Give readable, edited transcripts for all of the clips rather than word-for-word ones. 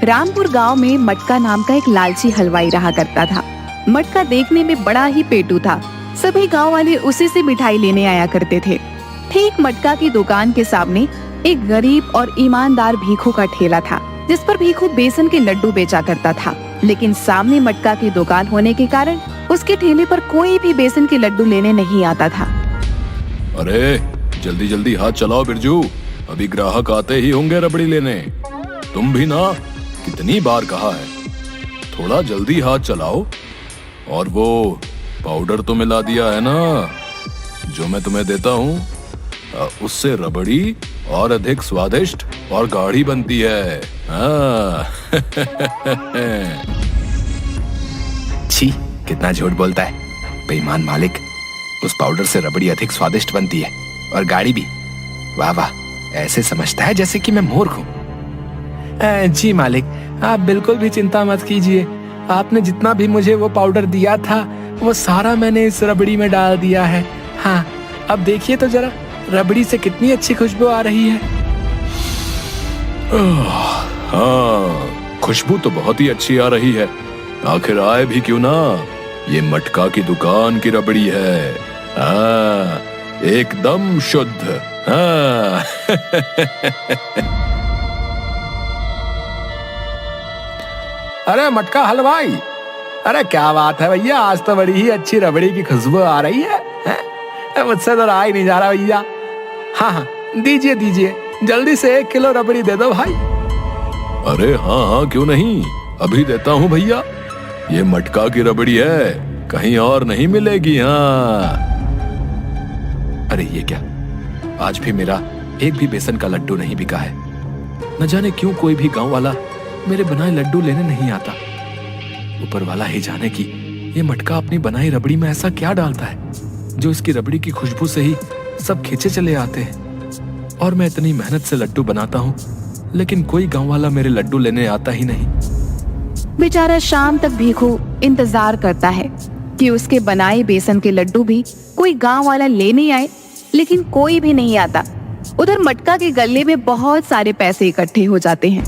रामपुर गांव में मटका नाम का एक लालची हलवाई रहा करता था। मटका देखने में बड़ा ही पेटू था। सभी गांव वाले उसी से मिठाई लेने आया करते थे। ठीक मटका की दुकान के सामने एक गरीब और ईमानदार भीखू का ठेला था, जिस पर भीखू बेसन के लड्डू बेचा करता था। लेकिन सामने मटका की दुकान होने के कारण उसके ठेले पर कोई भी बेसन के लड्डू लेने नहीं आता था। अरे जल्दी जल्दी हाथ चलाओ बिरजू, अभी ग्राहक आते ही होंगे रबड़ी लेने। तुम भी ना कितनी बार कहा है, थोड़ा जल्दी हाथ चलाओ। और वो पाउडर तो मिला दिया है ना जो मैं तुम्हें देता हूँ, उससे रबड़ी और अधिक स्वादिष्ट और गाढ़ी बनती है। छी, कितना झूठ बोलता है बेईमान मालिक। उस पाउडर से रबड़ी अधिक स्वादिष्ट बनती है और गाढ़ी भी। वाह वाह, ऐसे समझता है जैसे कि मैं मूर्ख हूँ। जी मालिक, आप बिल्कुल भी चिंता मत कीजिए। आपने जितना भी मुझे वो पाउडर दिया था वो सारा मैंने इस रबड़ी में डाल दिया है। हाँ, अब देखिए तो जरा, रबड़ी से कितनी अच्छी खुशबू आ रही है। हाँ, खुशबू तो बहुत ही अच्छी आ रही है। आखिर आए भी क्यों ना, ये मटका की दुकान की रबड़ी है। हाँ, एकदम शुद्ध। हाँ। अरे मटका हलवाई, अरे क्या बात है भैया, आज तो बड़ी ही अच्छी रबड़ी की खुशबू आ रही है। मुझसे तो रहा ही नहीं जा रहा भैया। हाँ हाँ, दीजिए दीजिए, जल्दी से 1 किलो रबड़ी दे दो भाई। अरे हाँ हाँ, क्यों नहीं, अभी देता हूँ भैया। ये मटका की रबड़ी है, कहीं और नहीं मिलेगी। हाँ। अरे ये क्या, आज भी मेरा एक भी बेसन का लड्डू नहीं बिका है। न जाने क्यों कोई भी गांव वाला मेरे बनाए लड्डू लेने नहीं आता। ऊपर वाला ही जाने की ये मटका अपनी बनाई रबड़ी में ऐसा क्या डालता है जो इसकी रबड़ी की खुशबू से ही सब खींचे चले आते हैं। और मैं इतनी मेहनत से लड्डू बनाता हूँ, लेकिन कोई गांव वाला मेरे लड्डू लेने आता ही नहीं। बेचारा शाम तक भीखू इंतजार करता है कि उसके बनाए बेसन के लड्डू भी कोई गांव वाला लेने आए, लेकिन कोई भी नहीं आता। उधर मटका के गल्ले में बहुत सारे पैसे इकट्ठे हो जाते हैं।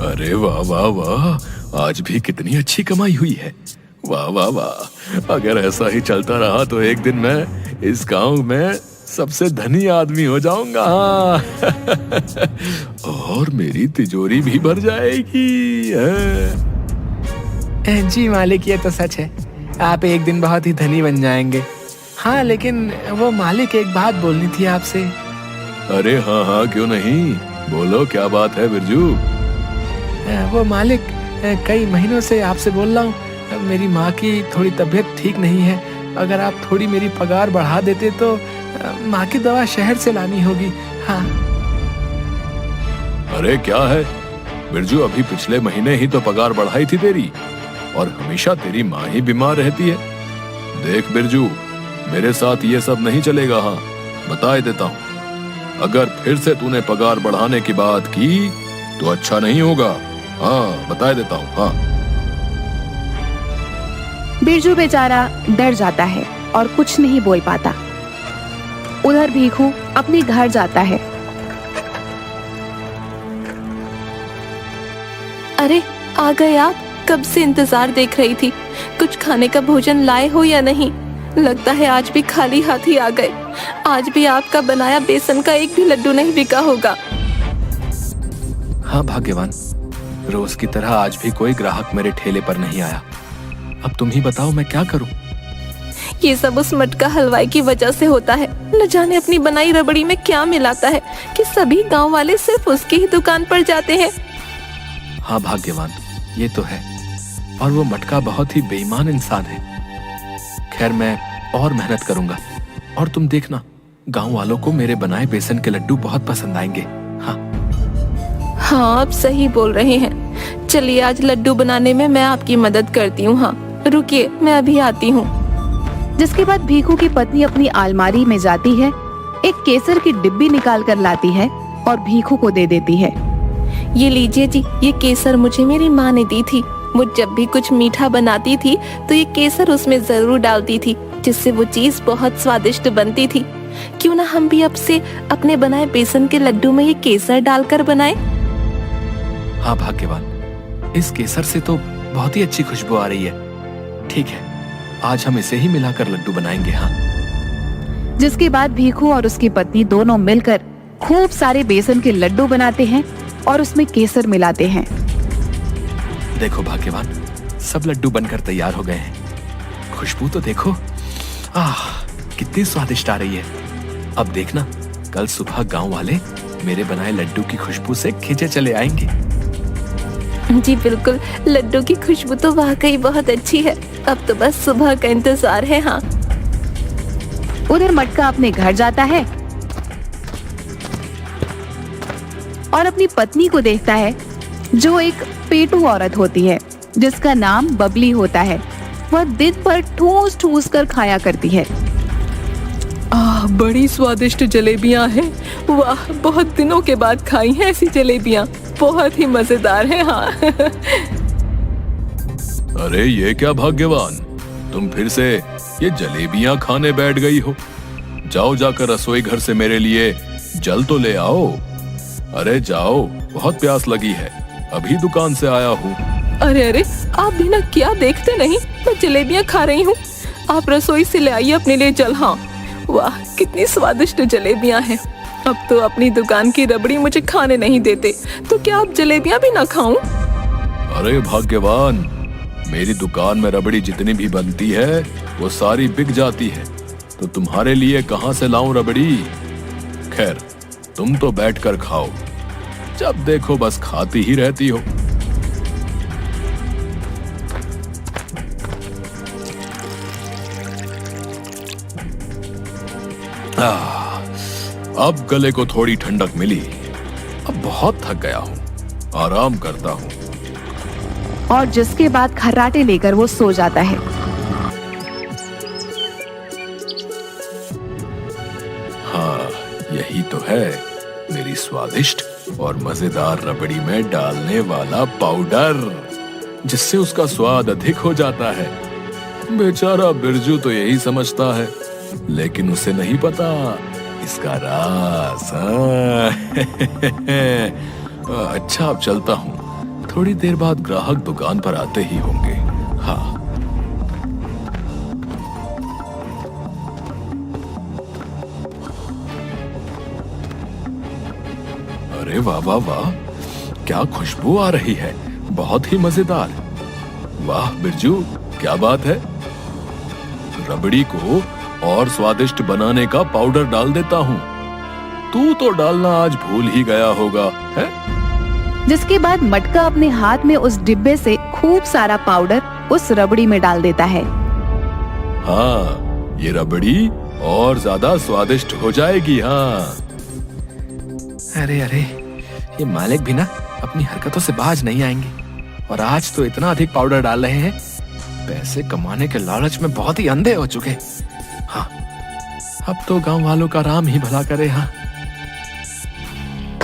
अरे वाह वाह वाह, आज भी कितनी अच्छी कमाई हुई है। वाह वाह वाह, अगर ऐसा ही चलता रहा तो एक दिन मैं इस गांव में सबसे धनी आदमी हो जाऊंगा। और मेरी तिजोरी भी भर जाएगी। जी मालिक, ये तो सच है, आप एक दिन बहुत ही धनी बन जाएंगे। हाँ, लेकिन वो मालिक, एक बात बोलनी थी आपसे। अरे हाँ हाँ, क्यों नहीं, बोलो क्या बात है बिरजू। वो मालिक, कई महीनों से आपसे बोल रहा हूँ, मेरी माँ की थोड़ी तबीयत ठीक नहीं है। अगर आप थोड़ी मेरी पगार बढ़ा देते तो माँ की दवा शहर से लानी होगी। हाँ। अरे क्या है बिरजू, अभी पिछले महीने ही तो पगार बढ़ाई थी तेरी, और हमेशा तेरी माँ ही बीमार रहती है। देख बिरजू, मेरे साथ ये सब नहीं चलेगा। हाँ, बता देता हूँ, अगर फिर से तूने पगार बढ़ाने की बात की तो अच्छा नहीं होगा। हाँ, बता देता हूँ। हाँ। बिरजू बेचारा डर जाता है और कुछ नहीं बोल पाता। उधर भीखू अपने घर जाता है। अरे आ गए आप, कब से इंतजार देख रही थी। कुछ खाने का भोजन लाए हो या नहीं? लगता है आज भी खाली हाथ ही आ गए। आज भी आपका बनाया बेसन का एक भी लड्डू नहीं बिका होगा। हाँ भाग्यवान, रोज की तरह आज भी कोई ग्राहक मेरे ठेले पर नहीं आया। अब तुम ही बताओ मैं क्या करूं? ये सब उस मटका हलवाई की वजह से होता है। न जाने अपनी बनाई रबड़ी में क्या मिलाता है कि सभी गांव वाले सिर्फ उसकी ही दुकान पर जाते हैं। हाँ भाग्यवान, ये तो है। और वो मटका बहुत ही बेईमान इंसान है। खैर, मैं और मेहनत करूंगा और तुम देखना, गांव वालों को मेरे बनाए बेसन के लड्डू बहुत पसंद आएंगे। हाँ हाँ, आप सही बोल रहे हैं। चलिए, आज लड्डू बनाने में मैं आपकी मदद करती हूँ। हाँ, रुकिए, मैं अभी आती हूँ। जिसके बाद भीखू की पत्नी अपनी अलमारी में जाती है, एक केसर की डिब्बी निकाल कर लाती है और भीखू को दे देती है। ये लीजिए जी, ये केसर मुझे मेरी माँ ने दी थी। वो जब भी कुछ मीठा बनाती थी तो ये केसर उसमें जरूर डालती थी, जिससे वो चीज बहुत स्वादिष्ट बनती थी। क्यों ना हम भी अब से अपने बनाए बेसन के लड्डू में ये केसर डालकर बनाएं? हाँ भाग्यवान, इस केसर से तो बहुत ही अच्छी खुशबू आ रही है। ठीक है, आज हम इसे ही मिलाकर लड्डू बनाएंगे। हाँ। जिसके बाद भीखू और उसकी पत्नी दोनों मिलकर खूब सारे बेसन के लड्डू बनाते हैं और उसमें केसर मिलाते हैं। देखो भाग्यवान, सब लड्डू बनकर तैयार हो गए हैं। खुशबू तो देखो, आह कितनी स्वादिष्ट आ रही है। अब देखना, कल सुबह गांव वाले मेरे बनाए लड्डू की खुशबू से खींचे चले आएंगे। जी बिल्कुल, लड्डू की खुशबू तो वाकई बहुत अच्छी है। अब तो बस सुबह का इंतजार है। हाँ। उधर मटका अपने घर जाता है और अपनी पत्नी को देखता है, जो एक पेटू औरत होती है जिसका नाम बबली होता है। वह दिन भर ठूस ठूस कर खाया करती है। बड़ी स्वादिष्ट जलेबियां हैं। वाह, बहुत दिनों के बाद खाई हैं ऐसी जलेबियां। बहुत ही मजेदार है। हाँ। अरे ये क्या भाग्यवान, तुम फिर से ये जलेबियां खाने बैठ गई हो। जाओ, जाकर रसोई घर से मेरे लिए जल तो ले आओ। अरे जाओ, बहुत प्यास लगी है, अभी दुकान से आया हूँ। अरे अरे, आप भी ना क्या देखते नहीं, मैं जलेबियां खा रही हूँ। आप रसोई से ले आइए अपने लिए जल। हाँ। वाह, कितनी स्वादिष्ट जलेबियां हैं। अब तो अपनी दुकान की रबड़ी मुझे खाने नहीं देते, तो क्या आप जलेबियां भी ना खाऊं? अरे भाग्यवान, मेरी दुकान में रबड़ी जितनी भी बनती है वो सारी बिक जाती है, तो तुम्हारे लिए कहाँ से लाऊं रबड़ी। खैर, तुम तो बैठकर खाओ, जब देखो बस खाती ही रहती हो। अब गले को थोड़ी ठंडक मिली। अब बहुत थक गया हूँ, आराम करता हूँ। और जिसके बाद खर्राटे लेकर वो सो जाता है। हाँ, यही तो है मेरी स्वादिष्ट और मजेदार रबड़ी में डालने वाला पाउडर, जिससे उसका स्वाद अधिक हो जाता है। बेचारा बिरजू तो यही समझता है, लेकिन उसे नहीं पता इसका राज। अच्छा, अब चलता हूँ, थोड़ी देर बाद ग्राहक दुकान पर आते ही होंगे। हाँ। अरे वाह वाह वाह, क्या खुशबू आ रही है, बहुत ही मजेदार। वाह बिरजू, क्या बात है। रबड़ी को और स्वादिष्ट बनाने का पाउडर डाल देता हूँ। तू तो डालना आज भूल ही गया होगा, है? जिसके बाद मटका अपने हाथ में उस डिब्बे से खूब सारा पाउडर उस रबड़ी में डाल देता है। हाँ, ये रबड़ी और ज्यादा स्वादिष्ट हो जाएगी। हाँ। अरे अरे, ये मालिक भी ना अपनी हरकतों से बाज नहीं आएंगे, और आज तो इतना अधिक पाउडर डाल रहे हैं। पैसे कमाने के लालच में बहुत ही अंधे हो चुके। हाँ, अब तो गांव वालों का राम ही भला करे। हाँ।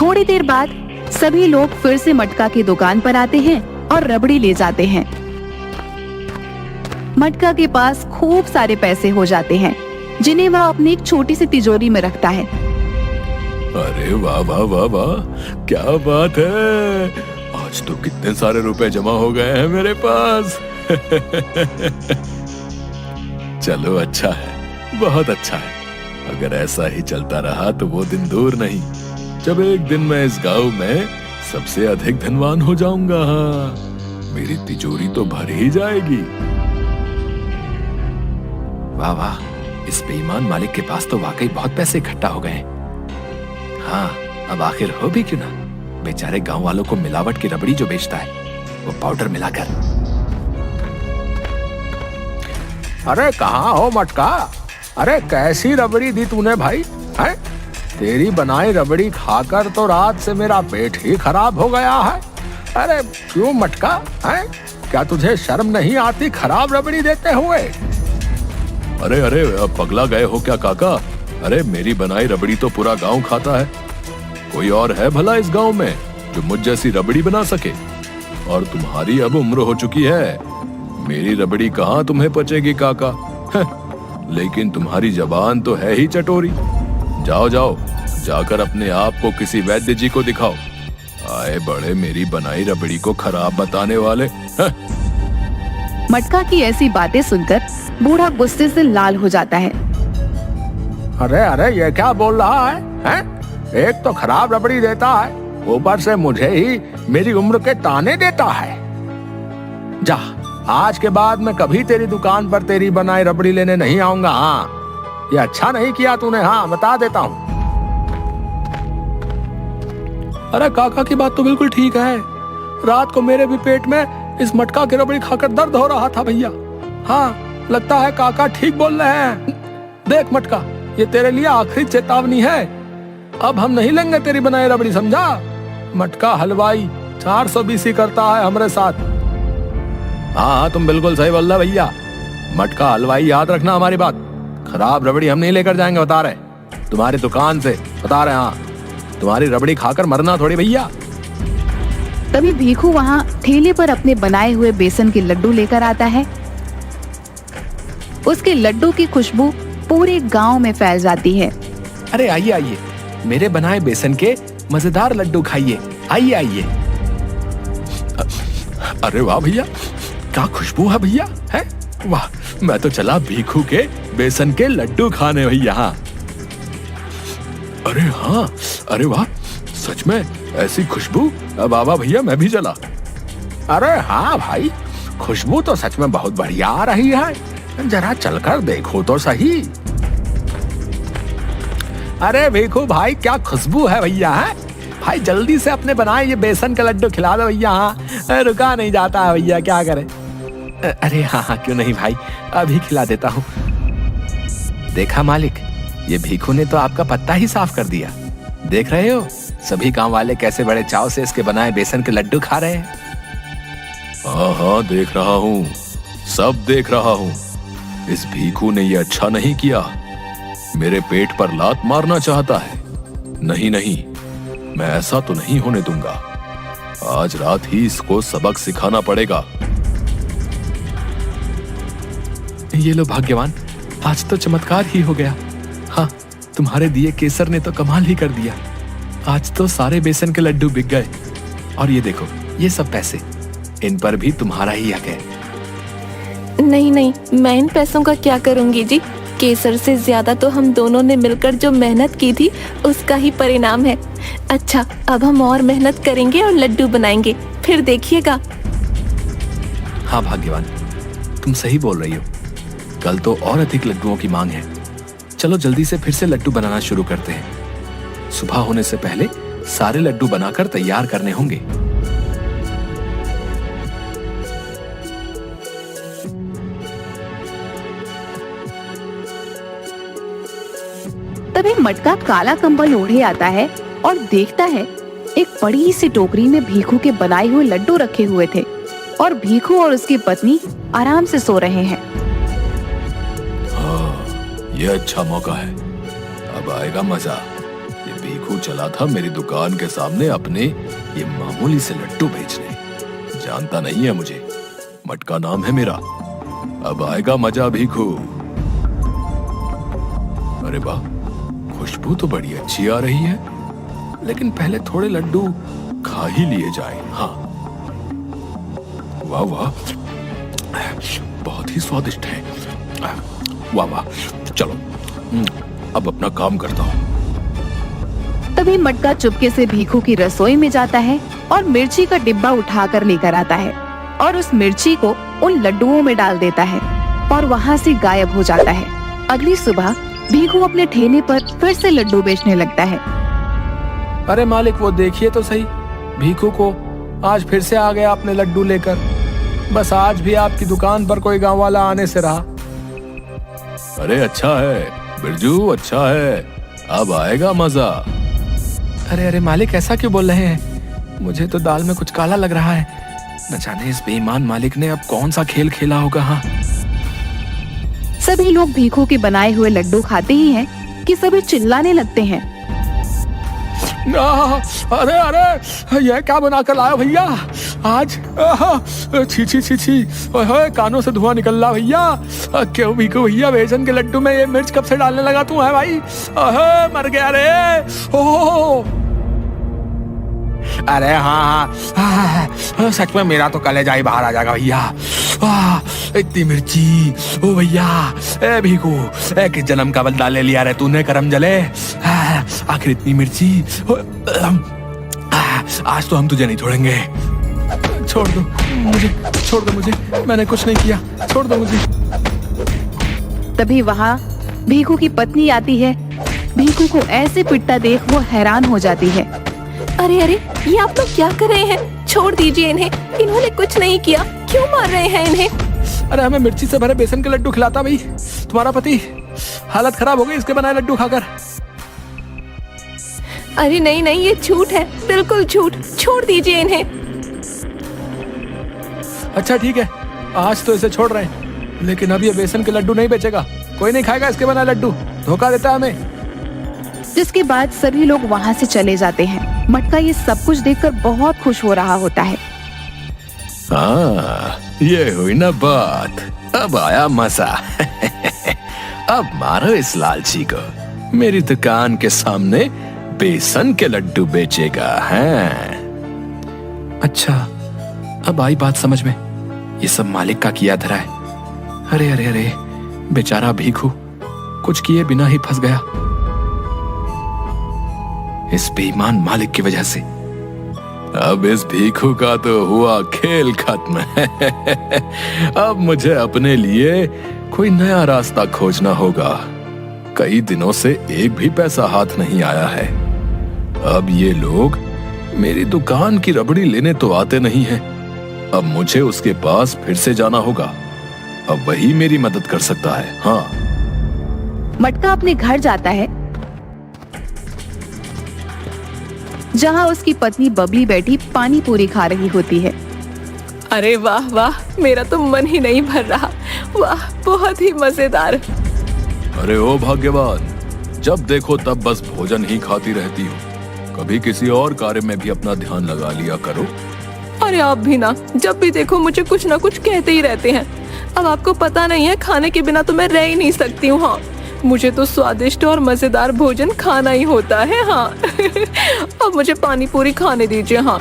थोड़ी देर बाद सभी लोग फिर से मटका की दुकान पर आते हैं और रबड़ी ले जाते हैं। मटका के पास खूब सारे पैसे हो जाते हैं, जिन्हें वह अपनी एक छोटी सी तिजोरी में रखता है। अरे वाह वाह वाह वाह, क्या बात है, आज तो कितने सारे रुपए जमा हो गए हैं मेरे पास। चलो, अच्छा है, बहुत अच्छा है। अगर ऐसा ही चलता रहा तो वो दिन दूर नहीं जब एक दिन मैं इस गांव में सबसे अधिक धनवान हो जाऊंगा। मेरी तिजोरी तो भर ही जाएगी। वाह वाह, इस बेईमान मालिक के पास तो वाकई बहुत पैसे इकट्ठा हो गए। हाँ, अब आखिर हो भी क्यों ना, बेचारे गांव वालों को मिलावट की रबड़ी जो बेचता है, वो पाउडर मिलाकर। अरे कहाँ हो मटका? अरे कैसी रबड़ी दी तूने भाई? है? तेरी बनाई रबड़ी खाकर तो रात से मेरा पेट ही खराब हो गया है। अरे क्यों मटका? है? क्या तुझे शर्म नहीं आती खराब रबड़ी देते हुए? अरे अरे, पगला गए हो क्या काका? अरे मेरी बनाई रबड़ी तो पूरा गांव खाता है। कोई और है भला इस गांव में जो मुझ जैसी रबड़ी बना सके? और तुम्हारी अब उम्र हो चुकी है, मेरी रबड़ी कहाँ तुम्हें पचेगी काका। लेकिन तुम्हारी जबान तो है ही चटोरी। जाओ जाओ, जाकर अपने आप को किसी वैद्य जी को दिखाओ। आए बड़े मेरी बनाई रबड़ी को खराब बताने वाले। हैं? मटका की ऐसी बातें सुनकर बूढ़ा गुस्से से लाल हो जाता है। अरे अरे ये क्या बोल रहा है, हैं? एक तो खराब रबड़ी देता है, ऊपर से मुझे ही मेरी उम्र के ताने देता है। जा, आज के बाद मैं कभी तेरी दुकान पर तेरी बनाई रबड़ी लेने नहीं आऊंगा। हाँ, ये अच्छा नहीं किया तूने। हाँ, बता देता हूँ। अरे काका की बात तो बिल्कुल ठीक है। रात को मेरे भी पेट में इस मटका की रबड़ी खाकर दर्द हो रहा था भैया। हाँ, लगता है काका ठीक बोल रहे हैं। देख मटका, ये तेरे लिए आखिरी चेतावनी है। अब हम नहीं लेंगे तेरी बनाई रबड़ी, समझा? मटका हलवाई 420 ही करता है हमारे साथ। हाँ, तुम बिल्कुल सही बोल रहे भैया। मटका हलवाई, याद रखना हमारी बात। खराब रबड़ी हम नहीं लेकर जाएंगे, बता रहे। तुम्हारी दुकान से बता रहे। हाँ, तुम्हारी रबड़ी खाकर मरना थोड़ी भैया। तभी भीखू वहाँ ठेले पर अपने बनाए हुए बेसन के लड्डू लेकर आता है। उसके लड्डू की खुशबू पूरे गांव में फैल जाती है। अरे आइए आइए, मेरे बनाए बेसन के मजेदार लड्डू खाइए। आइए आइए। अरे वाह भैया, क्या खुशबू है भैया। है वाह, मैं तो चला भीखू के बेसन के लड्डू खाने भैया। हाँ, अरे हाँ, अरे वाह, सच में ऐसी खुशबू। बाबा भैया, मैं भी चला। अरे हाँ भाई, खुशबू तो सच में बहुत बढ़िया आ रही है। जरा चलकर देखो तो सही। अरे भीखू भाई, क्या खुशबू है भैया। है भाई, जल्दी से अपने बनाए ये बेसन के लड्डू खिला दो भैया। हाँ, रुका नहीं जाता है भैया, क्या करें। अरे हाँ हाँ, क्यों नहीं भाई, अभी खिला देता हूँ। देखा मालिक, ये भीखू ने तो आपका पत्ता ही साफ कर दिया। देख रहे हो, सभी गांव वाले कैसे बड़े चाव से इसके बनाए बेसन के लड्डू खा रहे हैं। हाँ हाँ, देख रहा हूँ, सब देख रहा हूँ। इस भीखू ने ये अच्छा नहीं किया। मेरे पेट पर लात मारना चाहता है। नहीं नहीं, मैं ऐसा तो नहीं होने दूंगा। आज रात ही इसको सबक सिखाना पड़ेगा। ये लो भाग्यवान, आज तो चमत्कार ही हो गया। हाँ, तुम्हारे दिए केसर ने तो कमाल ही कर दिया। आज तो सारे बेसन के लड्डू बिक गए। और ये देखो, ये सब पैसे, इन पर भी तुम्हारा ही हक है। नहीं नहीं, मैं इन पैसों का क्या करूंगी जी। केसर से ज्यादा तो हम दोनों ने मिलकर जो मेहनत की थी उसका ही परिणाम है। अच्छा, अब हम और मेहनत करेंगे और लड्डू बनाएंगे, फिर देखिएगा। हाँ भाग्यवान, तुम सही बोल रही हो। कल तो और अधिक लड्डुओं की मांग है। चलो जल्दी से फिर से लड्डू बनाना शुरू करते हैं। सुबह होने से पहले सारे लड्डू बनाकर तैयार करने होंगे। तभी मटका काला कंबल ओढ़े आता है और देखता है एक बड़ी सी टोकरी में भीखू के बनाए हुए लड्डू रखे हुए थे और भीखू और उसकी पत्नी आराम से सो रहे हैं। हाँ, ये अच्छा मौका है। अब आएगा मजा। ये भीखू चला था मेरी दुकान के सामने अपने ये मामूली से लड्डू बेचने। जानता नहीं है मुझे। मटका नाम है मेरा। अब आएगा मजा भीखू। अरे वाह, खुशबू तो बड़ी अच्छी आ रही है। लेकिन पहले थोड़े लड्डू खा ही लिए जाए। हाँ, वाह वाह, बहुत ही स्वादिष्ट है। वाह वाह, चलो अब अपना काम करता हूँ। तभी मटका चुपके से भीखू की रसोई में जाता है और मिर्ची का डिब्बा उठाकर लेकर आता है और उस मिर्ची को उन लड्डुओं में डाल देता है और वहाँ से गायब हो जाता है। अगली सुबह भीखू अपने ठेले पर फिर से लड्डू बेचने लगता है। अरे मालिक, वो देखिए तो सही, भीखू को आज फिर से आ गया अपने लड्डू लेकर। बस आज भी आपकी दुकान पर कोई गांव वाला आने से रहा। अरे अच्छा है बिरजू, अच्छा है। अब आएगा मजा। अरे अरे मालिक, ऐसा क्यों बोल रहे हैं? मुझे तो दाल में कुछ काला लग रहा है। न जाने इस बेईमान मालिक ने अब कौन सा खेल खेला होगा। हाँ, सभी लोग भीखू के बनाए हुए लड्डू खाते ही हैं कि सभी चिल्लाने लगते हैं। अरे अरे, ये क्या बना कर लाया भैया आज? छी छी छी छी, कानों से धुआं निकल रहा भैया। क्यों भीखू भैया, बेसन के लड्डू में ये मिर्च कब से डालने लगा तू है भाई? मर गया रे। ओह, अरे हाँ हाँ, सच में मेरा तो कलेजा ही बाहर आ जाएगा भैया। इतनी मिर्ची, ओ भैया, ए भीखू, किस जन्म का बदला ले लिया रे तूने करम जले। आखिर इतनी मिर्ची, आज तो हम तुझे नहीं छोड़ेंगे। छोड़ दो मुझे, छोड़ दो मुझे, मैंने कुछ नहीं किया, छोड़ दो मुझे। तभी वहाँ भीखू की पत्नी आती है। भीखू को ऐसे पिटता देख वो हैरान हो जाती है। अरे अरे, ये आप लोग क्या कर रहे हैं? छोड़ दीजिए इन्हें, इन्होंने कुछ नहीं किया, क्यों मार रहे हैं इन्हें? अरे हमें मिर्ची से भरे बेसन के लड्डू खिलाता भाई तुम्हारा पति। हालत खराब हो गई इसके बनाए लड्डू खाकर। अरे नहीं नहीं, ये झूठ है, बिल्कुल झूठ, छोड़ दीजिए इन्हें। अच्छा ठीक है, आज तो इसे छोड़ रहे हैं, लेकिन अब ये बेसन के लड्डू नहीं बेचेगा, कोई नहीं खाएगा इसके बनाए लड्डू, धोखा देता है हमें। जिसके बाद सभी लोग वहाँ से चले जाते हैं। मटका ये सब कुछ देखकर बहुत खुश हो रहा होता है। हाँ, ये हुई ना बात, अब आया मजा। अब मारो इस लालची को, मेरी दुकान के सामने बेसन के लड्डू बेचेगा है। अच्छा, अब आई बात समझ में, ये सब मालिक का किया धरा है। अरे अरे अरे, बेचारा भीखू कुछ किए बिना ही फंस गया इस बेईमान मालिक की वजह से। अब इस भीखू का तो हुआ खेल खत्म। अब मुझे अपने लिए कोई नया रास्ता खोजना होगा। कई दिनों से एक भी पैसा हाथ नहीं आया है। अब ये लोग मेरी दुकान की रबड़ी लेने तो आते नहीं हैं। अब मुझे उसके पास फिर से जाना होगा। अब वही मेरी मदद कर सकता है। हाँ, मटका अपने घर जाता है, जहाँ उसकी पत्नी बबली बैठी पानी पूरी खा रही होती है। अरे वाह वाह, मेरा तो मन ही नहीं भर रहा। वाह, बहुत ही मजेदार। अरे ओ भाग्यवान, जब देखो तब बस भोजन ही खाती रहती हो। कभी किसी और कार्य में भी अपना ध्यान लगा लिया करो। अरे आप भी ना, जब भी देखो मुझे कुछ ना कुछ कहते ही रहते हैं। अब आपको पता नहीं है, खाने के बिना तो मैं रह ही नहीं सकती हूँ। हाँ, मुझे तो स्वादिष्ट और मजेदार भोजन खाना ही होता है। हाँ। अब मुझे पानी पूरी खाने दीजिए। हाँ।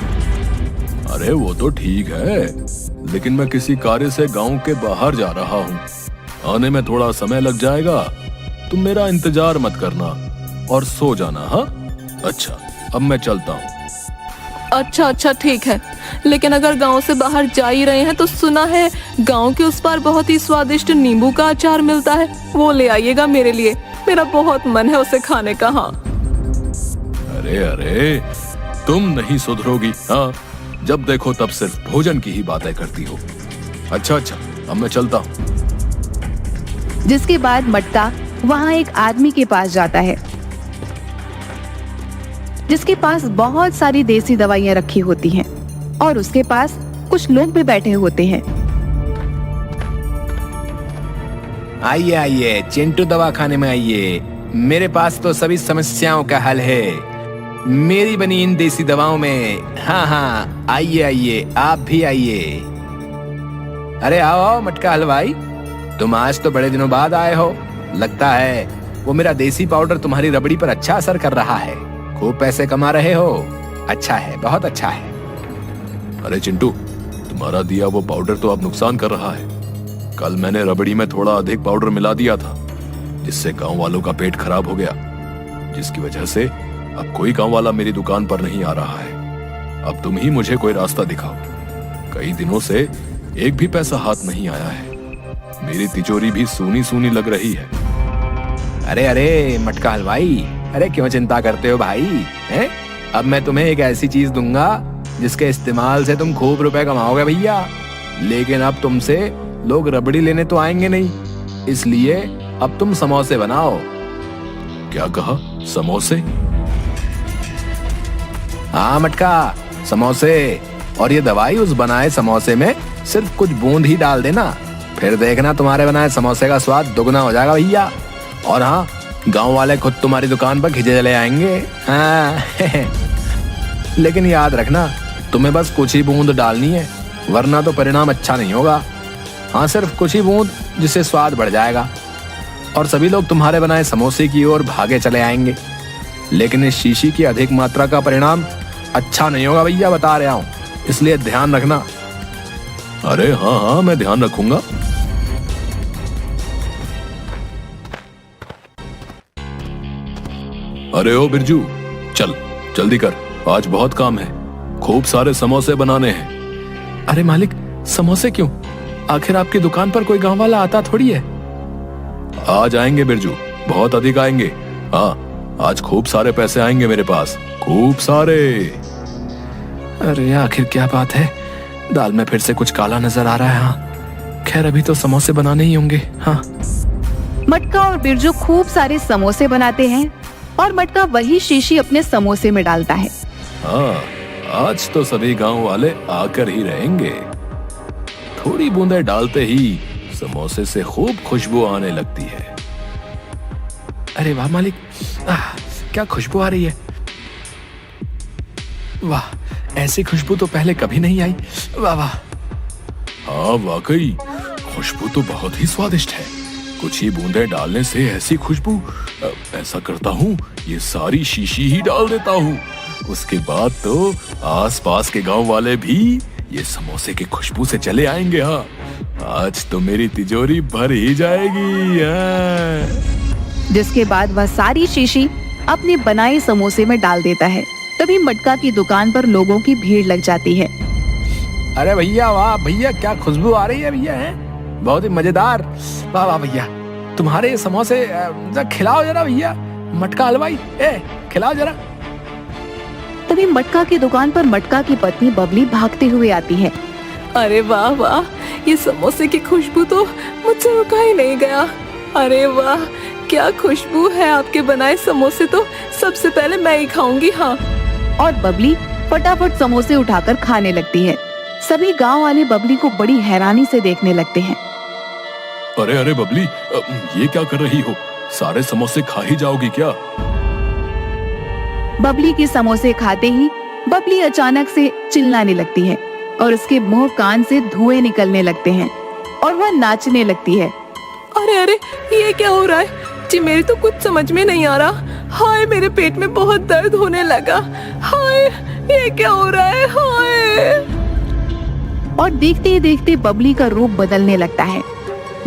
अरे वो तो ठीक है, लेकिन मैं किसी कार्य से गांव के बाहर जा रहा हूँ। आने में थोड़ा समय लग जाएगा। तुम मेरा इंतजार मत करना और सो जाना। हाँ, अच्छा, अब मैं चलता हूँ। अच्छा अच्छा ठीक है, लेकिन अगर गांव से बाहर जा ही रहे हैं तो सुना है गांव के उस पार बहुत ही स्वादिष्ट नींबू का अचार मिलता है, वो ले आइएगा मेरे लिए। मेरा बहुत मन है उसे खाने का। हाँ। अरे अरे, तुम नहीं सुधरोगी। हाँ, जब देखो तब सिर्फ भोजन की ही बातें करती हो। अच्छा अच्छा, अब मैं चलता हूँ। जिसके बाद मटका वहाँ एक आदमी के पास जाता है, जिसके पास बहुत सारी देसी दवाइयाँ रखी होती हैं और उसके पास कुछ लोग भी बैठे होते हैं। आइए आइए चिंटू, दवा खाने में आइए। मेरे पास तो सभी समस्याओं का हल है मेरी बनी इन देसी दवाओं में। हाँ हाँ, आइए आइए, आप भी आइए। अरे आओ आओ मटका हलवाई, तुम आज तो बड़े दिनों बाद आए हो। लगता है वो मेरा देसी पाउडर तुम्हारी रबड़ी पर अच्छा असर कर रहा है। खूब पैसे कमा रहे हो। अच्छा है, बहुत अच्छा है। अरे चिंटू, तुम्हारा दिया वो पाउडर तो अब नुकसान कर रहा है। कल मैंने रबड़ी में थोड़ा अधिक पाउडर मिला दिया था, जिससे गांव वालों का पेट खराब हो गया, जिसकी वजह से अब कोई गांव वाला मेरी दुकान पर नहीं आ रहा है। अब तुम ही मुझे कोई रास्ता दिखाओ। कई दिनों से एक भी पैसा हाथ नहीं आया है। मेरी तिजोरी भी सूनी सूनी लग रही है। अरे अरे मटका हलवाई, अरे क्यों चिंता करते हो भाई? हैं? अब मैं तुम्हें एक ऐसी चीज दूंगा जिसके इस्तेमाल से तुम खूब रुपए कमाओगे भैया। लेकिन अब तुमसे लोग रबड़ी लेने तो आएंगे नहीं, इसलिए अब तुम समोसे बनाओ। क्या कहा? समोसे? हाँ मटका, समोसे। और ये दवाई उस बनाए समोसे में सिर्फ कुछ बूंद ही डाल देना, फिर देखना तुम्हारे बनाए समोसे का स्वाद दुगना हो जाएगा भैया। और हाँ, गांव वाले खुद तुम्हारी दुकान पर खिंचे चले आएंगे। हाँ। लेकिन याद रखना, तुम्हें बस कुछ ही बूंद डालनी है, वरना तो परिणाम अच्छा नहीं होगा। हाँ, सिर्फ कुछ ही बूंद, जिससे स्वाद बढ़ जाएगा और सभी लोग तुम्हारे बनाए समोसे की ओर भागे चले आएंगे। लेकिन इस शीशी की अधिक मात्रा का परिणाम अच्छा नहीं होगा भैया, बता रहा हूँ, इसलिए ध्यान रखना। अरे हाँ हाँ, मैं ध्यान रखूंगा। अरे ओ बिरजू, चल जल्दी कर, आज बहुत काम है, खूब सारे समोसे बनाने हैं। अरे मालिक, समोसे क्यों? आखिर आपकी दुकान पर कोई गांव वाला आता थोड़ी है। आज आएंगे बिरजू, बहुत अधिक आएंगे। हाँ, आज खूब सारे पैसे आएंगे मेरे पास, खूब सारे। अरे आखिर क्या बात है, दाल में फिर से कुछ काला नजर आ रहा है। हाँ खैर, अभी तो समोसे बनाने ही होंगे। हाँ, मटका और बिरजू खूब सारे समोसे बनाते हैं और मटका वही शीशी अपने समोसे में डालता है। हाँ, आज तो सभी गांव वाले आकर ही रहेंगे। थोड़ी बूंदे डालते ही समोसे से खूब खुशबू आने लगती है। अरे वाह मालिक, क्या खुशबू आ रही है। वाह, ऐसी खुशबू तो पहले कभी नहीं आई। वाह वाह। हाँ वाकई, खुशबू तो बहुत ही स्वादिष्ट है। कुछ ही बूंदे डालने से ऐसी खुशबू। ऐसा करता हूँ, ये सारी शीशी ही डाल देता हूँ। उसके बाद तो आसपास के गांव वाले भी ये समोसे की खुशबू से चले आएंगे। हाँ, आज तो मेरी तिजोरी भर ही जाएगी। हाँ। जिसके बाद वह सारी शीशी अपने बनाए समोसे में डाल देता है। तभी मटका की दुकान पर लोगों की भीड़ लग जाती है। अरे भैया, वाह भैया, क्या खुशबू आ रही है भैया, है बहुत ही मजेदार। वाह वाह भैया, तुम्हारे ये समोसे खिलाओ जरा भैया। मटका हलवाई, खिलाओ जरा। तभी मटका की दुकान पर मटका की पत्नी बबली भागते हुए आती है। अरे वाह वाह, ये समोसे की खुशबू तो मुझसे रुका ही नहीं गया। अरे वाह, क्या खुशबू है आपके बनाए समोसे, तो सबसे पहले मैं ही खाऊंगी। हाँ। और बबली फटाफट समोसे उठाकर खाने लगती है। सभी गांव वाले बबली को बड़ी हैरानी से देखने लगते हैं। अरे अरे बबली, ये क्या कर रही हो? सारे समोसे खा ही जाओगी क्या? बबली के समोसे खाते ही बबली अचानक से चिल्लाने लगती है और उसके मुंह कान से धुएं निकलने लगते हैं और वह नाचने लगती है। अरे अरे, ये क्या हो रहा है जी? मेरे तो कुछ समझ में नहीं आ रहा। हाय, मेरे पेट में बहुत दर्द होने लगा। हाय, ये क्या हो रहा है? हाय। और देखते ही देखते बबली का रूप बदलने लगता है।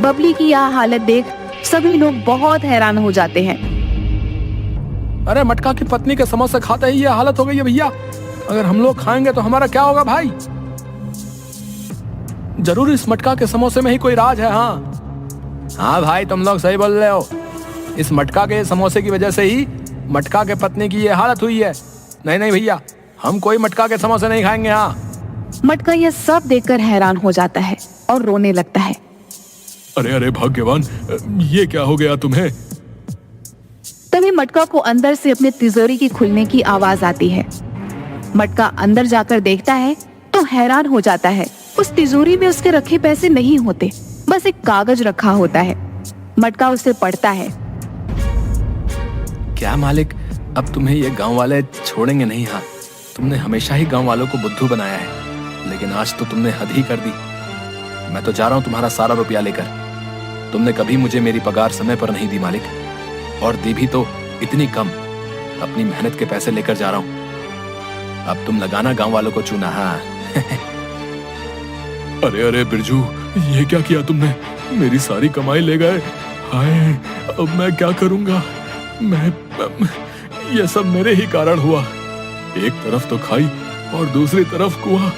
बबली की यह हालत देख सभी लोग बहुत हैरान हो जाते हैं। अरे मटका की पत्नी के समोसे खाते ही ये हालत हो गई है भैया। अगर हम लोग खाएंगे तो हमारा क्या होगा भाई? जरूर इस मटका के समोसे में ही कोई राज है। हाँ भाई, तुम लोग सही बोल रहे हो। इस मटका के समोसे की वजह से ही मटका के पत्नी की ये हालत हुई है। नहीं नहीं भैया, हम कोई मटका के समोसे नहीं खाएंगे। हाँ। मटका यह सब देखकर हैरान हो जाता है और रोने लगता है। अरे अरे भाग्यवान, ये क्या हो गया तुम्हें? तभी मटका को अंदर से अपने तिजोरी की खुलने की आवाज आती है। मटका अंदर जाकर देखता है तो हैरान हो जाता है। उस तिजोरी में उसके रखे पैसे नहीं होते, बस एक कागज रखा होता है। मटका उसे पढ़ता है। क्या मालिक, अब तुम्हें ये गांव वाले छोड़ेंगे नहीं। हाँ, तुमने हमेशा ही गांव वालों को बुद्धू बनाया है, लेकिन आज तो तुमने हद ही कर दी। मैं तो जा रहा हूँ तुम्हारा सारा रुपया लेकर। तुमने कभी मुझे मेरी पगार समय पर नहीं दी मालिक, और दी भी तो इतनी कम। अपनी मेहनत के पैसे लेकर जा रहा हूँ। अब तुम लगाना गांव वालों को चूना। हाँ। अरे अरे बिरजू, ये क्या किया तुमने? मेरी सारी कमाई ले गए। हाय, अब मैं क्या करूंगा? ये सब मेरे ही कारण हुआ। एक तरफ तो खाई और दूसरी तरफ कुआं।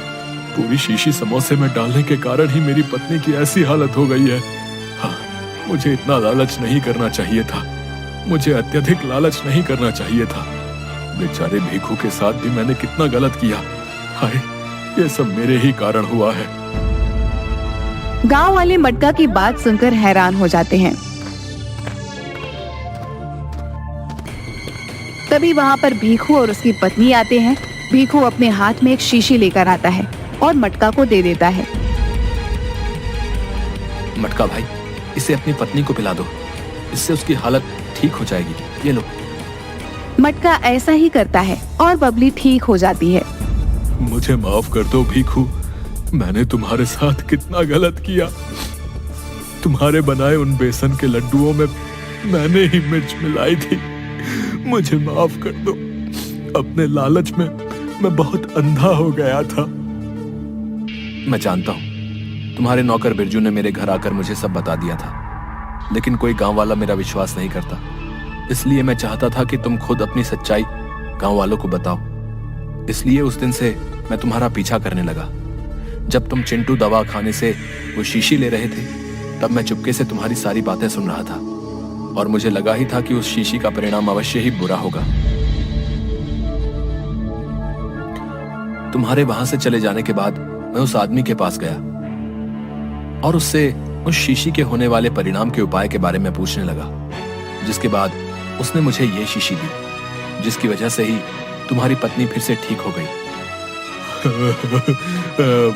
पूरी शीशी समोसे में डालने के कारण ही मेरी पत्नी की ऐसी हालत हो गई है। हाँ, मुझे इतना लालच नहीं करना चाहिए था। मुझे अत्यधिक लालच नहीं करना चाहिए था। बेचारे भीखू के साथ भी मैंने कितना गलत किया। हाय, ये सब मेरे ही कारण हुआ है। गांव वाले मटका की बात सुनकर हैरान हो जाते हैं। तभी वहाँ पर भीखू और उसकी पत्नी आते हैं। भीखू अपने हाथ में एक शीशी लेकर आता है और मटका को दे देता है। मटका भाई, इसे अपनी पत्नी को पिला दो, इससे उसकी हालत ठीक हो जाएगी। ये लो। मटका ऐसा ही करता है और बबली ठीक हो जाती है। मुझे माफ कर दो भीखू, मैंने तुम्हारे साथ कितना गलत किया। तुम्हारे बनाए उन बेसन के लड्डुओं में मैंने ही मिर्च मिलाई थी। मुझे माफ कर दो। अपने लालच में मैं बहुत अंधा हो गया था। मैं जानता हूं तुम्हारे नौकर बिरजू ने मेरे घर आकर मुझे सब बता दिया था, लेकिन कोई गांव वाला मेरा विश्वास नहीं करता। इसलिए मैं चाहता था कि तुम खुद अपनी सच्चाई गांव वालों को बताओ। इसलिए उस दिन से मैं तुम्हारा पीछा करने लगा। जब तुम चिंटू दवा खाने से वो शीशी ले रहे थे, तब मैं चुपके से तुम्हारी सारी बातें सुन रहा था और मुझे लगा ही था कि उस शीशी का परिणाम अवश्य ही बुरा होगा। तुम्हारे वहां से चले जाने के बाद मैं उस आदमी के पास गया और उससे उस शीशी के होने वाले परिणाम के उपाय के बारे में पूछने लगा, जिसके बाद उसने मुझे ये शीशी दी, जिसकी वजह से ही तुम्हारी पत्नी फिर से ठीक हो गई।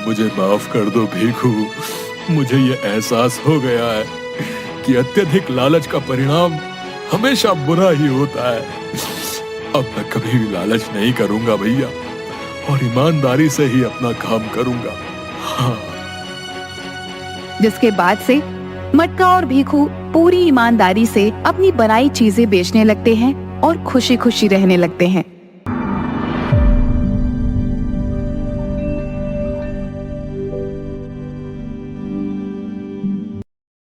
मुझे माफ कर दो भीखू, मुझे ये एहसास हो गया है कि अत्यधिक लालच का परिणाम हमेशा बुरा ही होता है। अब मैं कभी भी लालच नहीं करूंगा भैया, और ईमानदारी से ही अपना काम करूंगा। हाँ। जिसके बाद से मटका और भीखू पूरी ईमानदारी से अपनी बनाई चीजें बेचने लगते हैं और खुशी खुशी रहने लगते हैं।